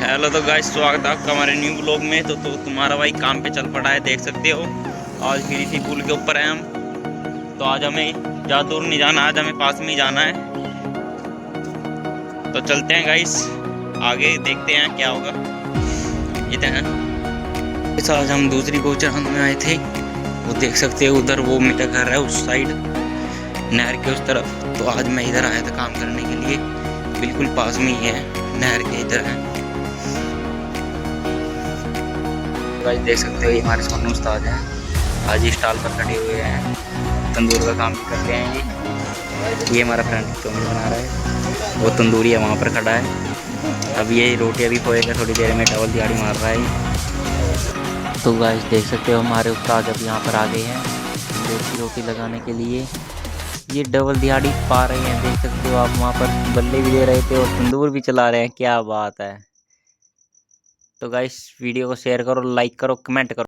Hello तो guys, स्वागत है आपका हमारे न्यू ब्लॉग में। तो तुम्हारा भाई काम पे चल पड़ा है, देख सकते हो। आज फिर इसी पुल के ऊपर है हम। तो आज हमें ज़्यादा दूर नहीं जाना, आज हमें पास में ही जाना है। तो चलते हैं गाइस, आगे देखते हैं क्या होगा। इस आज हम दूसरी गोचरान में आए थे। वो देख सकते हो उधर, वो मेरा घर है उस साइड, नहर के उस तरफ। तो आज मैं इधर आया था काम करने के लिए, बिल्कुल पास में ही है, नहर के इधर है। गाइस देख सकते हो, ये हमारे सोनू उस्ताद हैं। आज ही स्टॉल पर खड़े हुए हैं, तंदूर का काम भी करते हैं। ये हमारा फ्रेंड चौमिन बना रहा है, वो तंदूरी है वहाँ पर खड़ा है। अब ये रोटियाँ भी खोएगा थोड़ी देर में, डबल दिहाड़ी मार रहा है। तो गाइस देख सकते हो, हमारे उस्ताद अब यहाँ पर आ गए हैं तंदूर की रोटी लगाने के लिए। ये डबल दिहाड़ी पा रहे हैं, देख सकते हो आप। वहाँ पर बल्ले भी दे रहे थे और तंदूर भी चला रहे हैं, क्या बात है। तो गाइस वीडियो को शेयर करो, लाइक करो, कमेंट करो।